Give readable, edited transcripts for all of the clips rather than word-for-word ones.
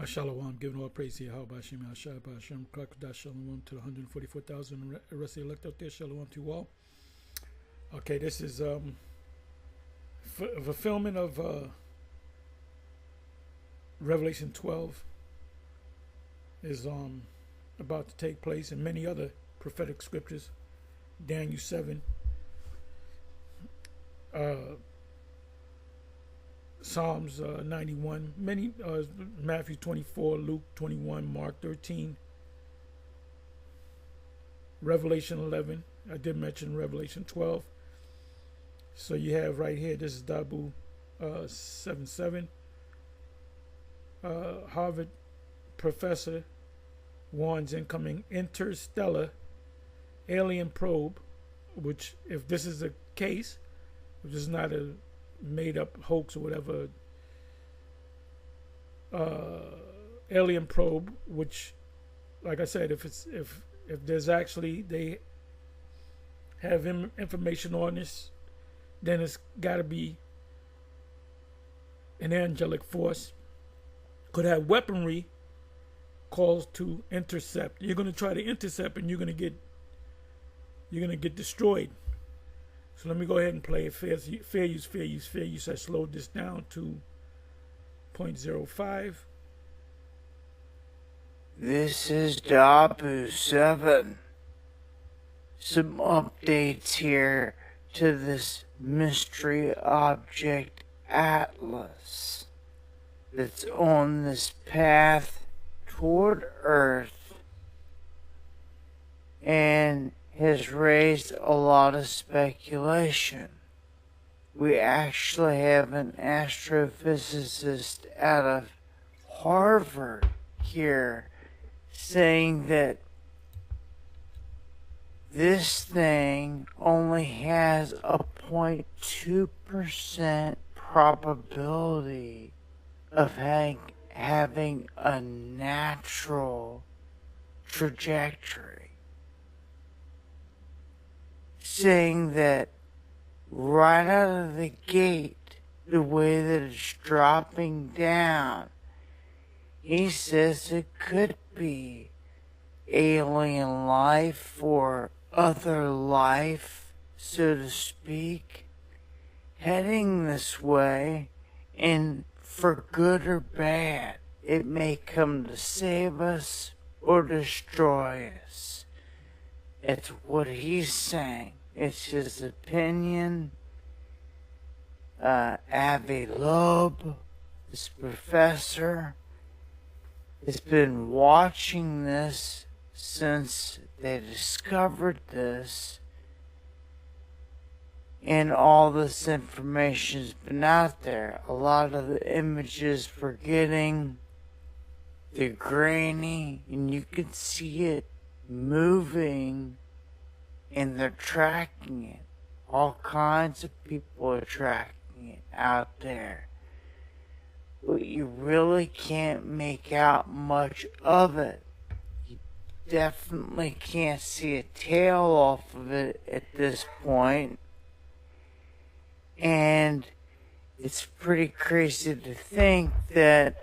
Shalom, giving all praise to Yahweh Hashem, Yahshua Hashem, Krakadah Shalom to the 144,000 rest of the elect out there. Shalom to you all. Okay, this is fulfillment of Revelation 12 is about to take place, and many other prophetic scriptures. Daniel 7, Psalms 91, many Matthew 24, Luke 21, Mark 13, Revelation 11. I did mention Revelation 12. So you have right here, this is Dabu 77. Harvard professor warns incoming interstellar alien probe, which, if this is the case, if this is not a made up hoax or whatever, alien probe, which, like I said, if there's actually, they have information on this, then it's got to be an angelic force, could have weaponry calls to intercept. You're going to try to intercept, and you're going to get destroyed. So let me go ahead and play it. Fair use. I slowed this down to 0.05. This is Dabu 7. Some updates here to this mystery object Atlas that's on this path toward Earth and has raised a lot of speculation. We actually have an astrophysicist out of Harvard here saying that this thing only has a 0.2% probability of having a natural trajectory. Saying that right out of the gate, the way that it's dropping down, he says it could be alien life or other life, so to speak, heading this way, and for good or bad, it may come to save us or destroy us. It's what he's saying. It's his opinion. Avi Loeb, this professor, has been watching this since they discovered this, and all this information's been out there. A lot of the images we're getting, they're grainy, and you can see it moving, and they're tracking it. All kinds of people are tracking it out there. But you really can't make out much of it. You definitely can't see a tail off of it at this point. And it's pretty crazy to think that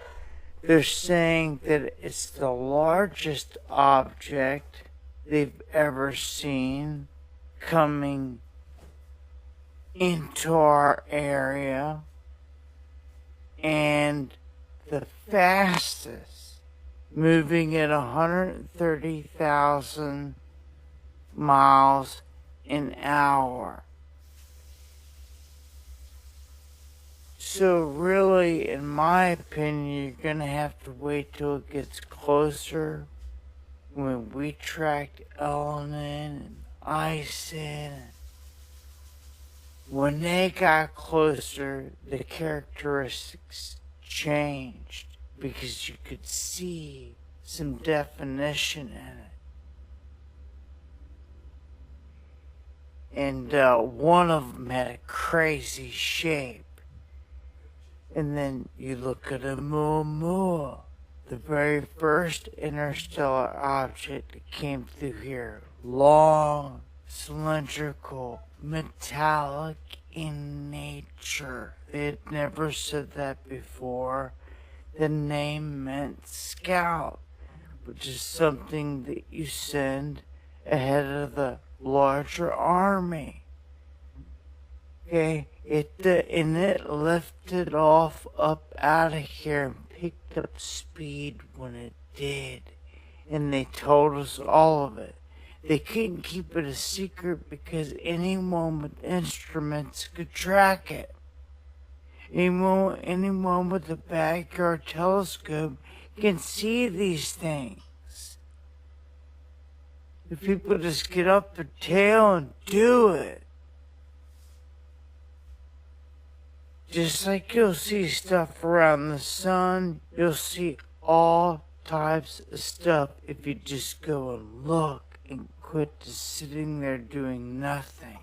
they're saying that it's the largest object they've ever seen coming into our area, and the fastest, moving at 130,000 miles an hour. So really, in my opinion, you're going to have to wait till it gets closer. When we tracked Ellen and Ison, when they got closer, the characteristics changed because you could see some definition in it. And one of them had a crazy shape. And then you look at Oumuamua, the very first interstellar object that came through here. Long, cylindrical, metallic in nature. They had never said that before. the name meant scout, which is something that you send ahead of the larger army. Okay, and it lifted off up out of here and picked up speed when it did. And they told us all of it. They couldn't keep it a secret because anyone with instruments could track it. Anyone with a backyard telescope can see these things. If people just get up their tail and do it. Just like you'll see stuff around the sun, you'll see all types of stuff if you just go and look and quit just sitting there doing nothing.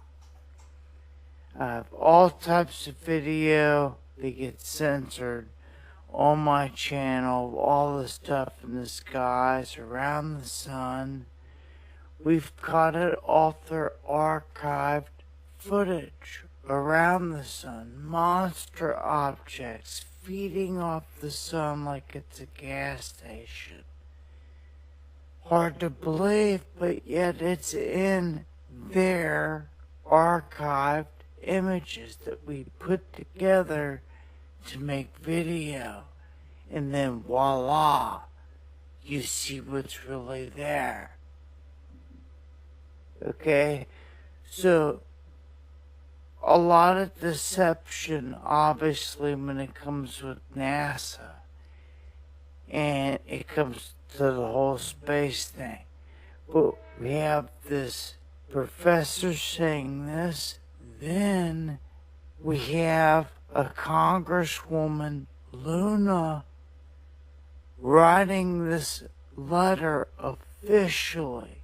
I have all types of video that get censored on my channel, all the stuff in the skies around the sun. We've caught it off their archived footage around the sun, monster objects feeding off the sun like it's a gas station. Hard to believe, but yet it's in their archived images that we put together to make video. And then voila, you see what's really there. Okay? So, a lot of deception, obviously, when it comes with NASA. And it comes to the whole space thing. But we have this professor saying this. Then we have a Congresswoman, Luna, writing this letter officially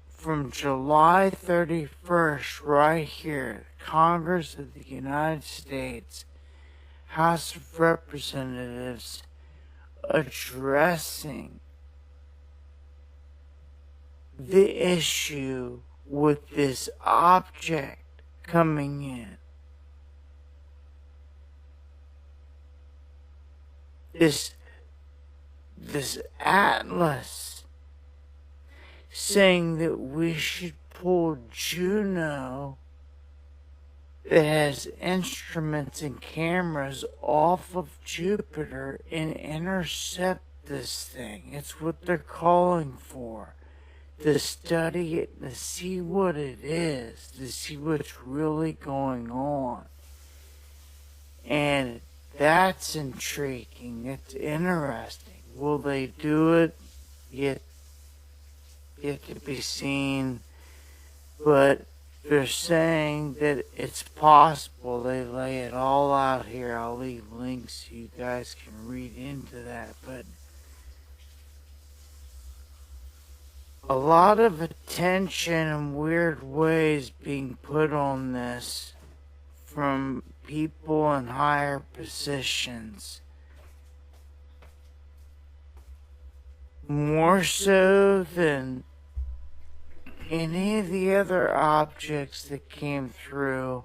from July 31st, right here, Congress of the United States, House of Representatives, addressing the issue with this object coming in. This atlas saying that we should pull Juno that has instruments and cameras off of Jupiter and intercept this thing. It's what they're calling for. To study it, to see what it is, to see what's really going on. And that's intriguing. It's interesting. Will they do it? Yet to be seen. But they're saying that it's possible. They lay it all out here. I'll leave links so you guys can read into that. But a lot of attention and weird ways being put on this from people in higher positions. More so than any of the other objects that came through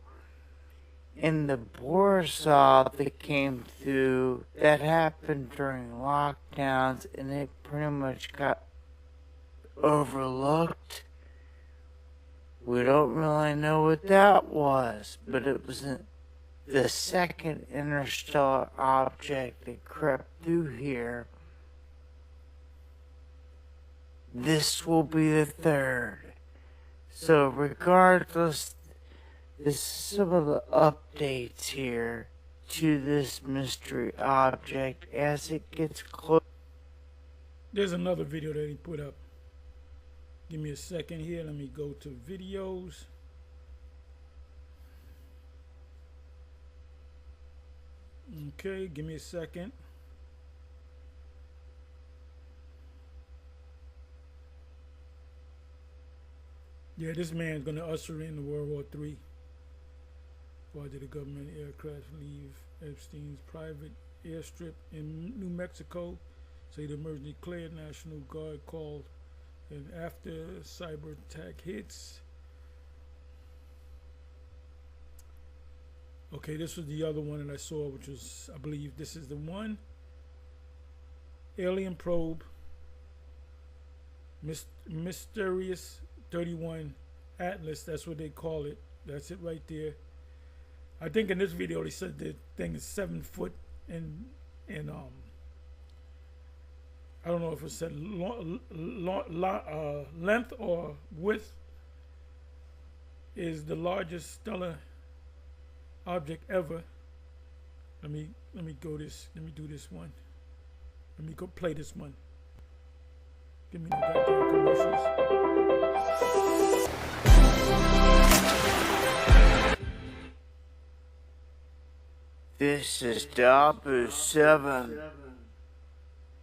in the Borisov that came through, that happened during lockdowns, and it pretty much got overlooked. We don't really know what that was, but it was the second interstellar object that crept through here. This will be the third. So regardless, this is some of the updates here to this mystery object as it gets close. There's another video that he put up. Give me a second here. Let me go to videos. Okay, give me a second. Yeah, this man's going to usher in World War III. Why did the government aircraft leave Epstein's private airstrip in New Mexico? Say the emergency cleared, National Guard called, and after cyber attack hits. Okay, this was the other one that I saw, which was, I believe this is the one. alien probe, Mysterious 31 Atlas. That's what they call it. That's it right there. I think in this video they said the thing is 7 foot in I don't know if it said length or width. Is the largest stellar object ever. Let me do this one. Let me go play this one. Give me the goddamn commercials. This is Dabu 7.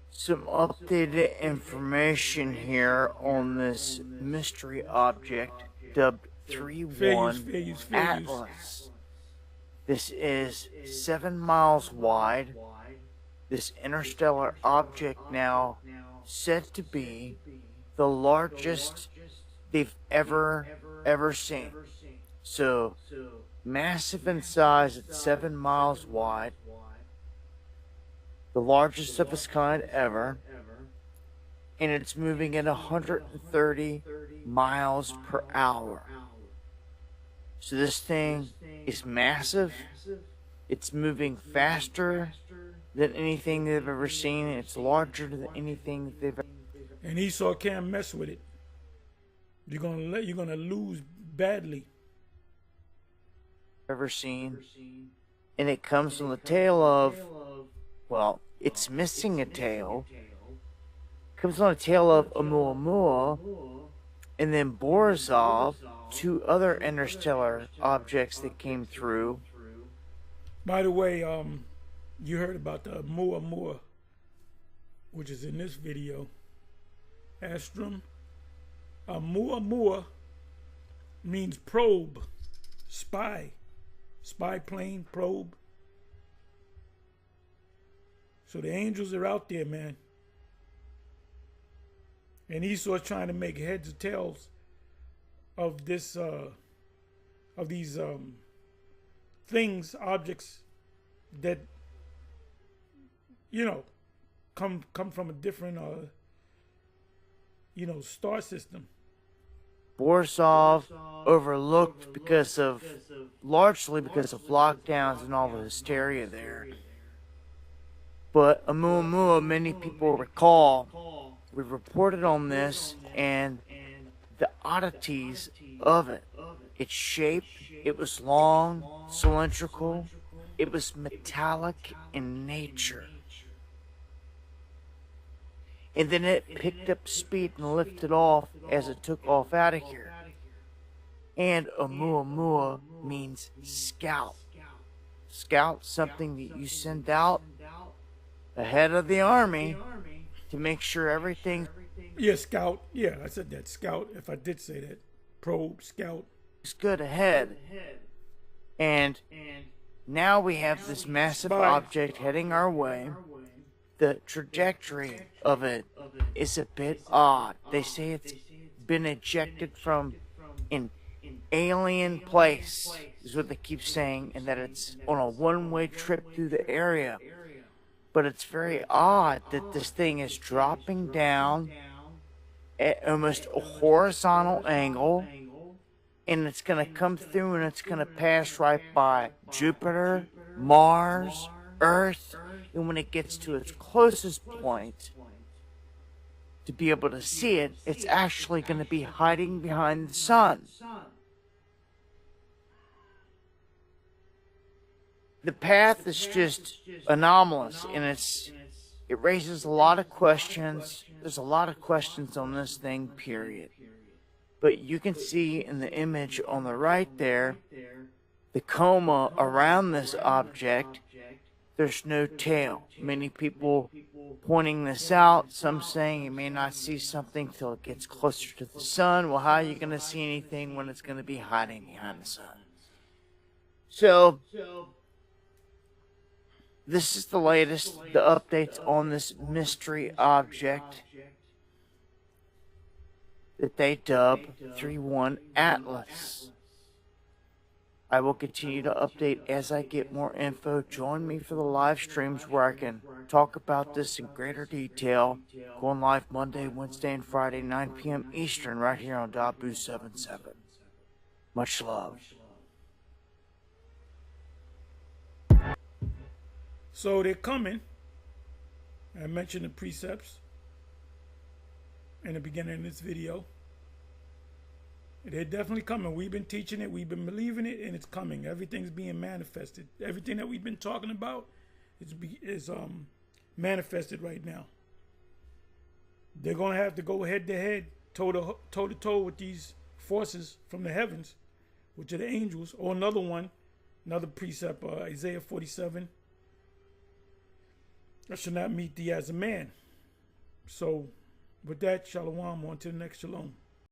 Some updated information here on this mystery object dubbed 3-1 Atlas. This is 7 miles wide. This interstellar object now said to be the largest they've ever seen. So massive in size at 7 miles wide. The largest of its kind ever. And it's moving at 130 miles per hour. So this thing is massive. It's moving faster than anything they've ever seen. It's larger than anything they've ever seen. And Esau can't mess with it. You're gonna lose badly. Ever seen. And it comes on the tail of, well, it's missing a tail. Comes on the tail of Oumuamua, and then Borisov, 2 other interstellar objects that came through. By the way, you heard about the Oumuamua, which is in this video. Astrum. Oumuamua means probe, spy plane, probe. So the angels are out there, man. And Esau's trying to make heads or tails of this, of these things, objects that, you know, come from a different, you know, star system. Borisov overlooked largely because of lockdowns and all the hysteria there. But Oumuamua, many people recall, we reported on this and the oddities of it. Its shape, it was long, cylindrical, it was metallic in nature. And then it picked up speed and lifted off as it took off out of here. And Oumuamua means scout. Scout, something that you send out ahead of the army to make sure everything. Yeah, scout. Yeah, I said that. Scout, if I did say that. Probe, scout. Is good ahead. And now we have this massive object heading our way. The trajectory of it is a bit odd. They say it's been ejected from an alien place, is what they keep saying, and that it's on a one-way trip through the area. But it's very odd that this thing is dropping down at almost a horizontal angle, and it's going to come through and it's going to pass right by Jupiter, Mars, Earth, and when it gets to its closest point, to be able to see it, it's actually going to be hiding behind the sun. The path is just anomalous, and it raises a lot of questions. There's a lot of questions on this thing, period. But you can see in the image on the right there, the coma around this object. There's no tail. Many people pointing this out, some saying you may not see something till it gets closer to the sun. Well, how are you going to see anything when it's going to be hiding behind the sun? So, this is the latest, the updates on this mystery object that they dub 3-1 Atlas. I will continue to update as I get more info. Join me for the live streams where I can talk about this in greater detail. Going live Monday, Wednesday, and Friday, 9 p.m. Eastern, right here on Dabu77. Much love. So they're coming. I mentioned the precepts in the beginning of this video. They're definitely coming. We've been teaching it, we've been believing it, and it's coming. Everything's being manifested. Everything that we've been talking about is manifested right now. They're going to have to go head to head, toe to toe with these forces from the heavens, which are the angels. Or another precept, Isaiah 47. I shall not meet thee as a man. So with that, shalom, on to the next shalom.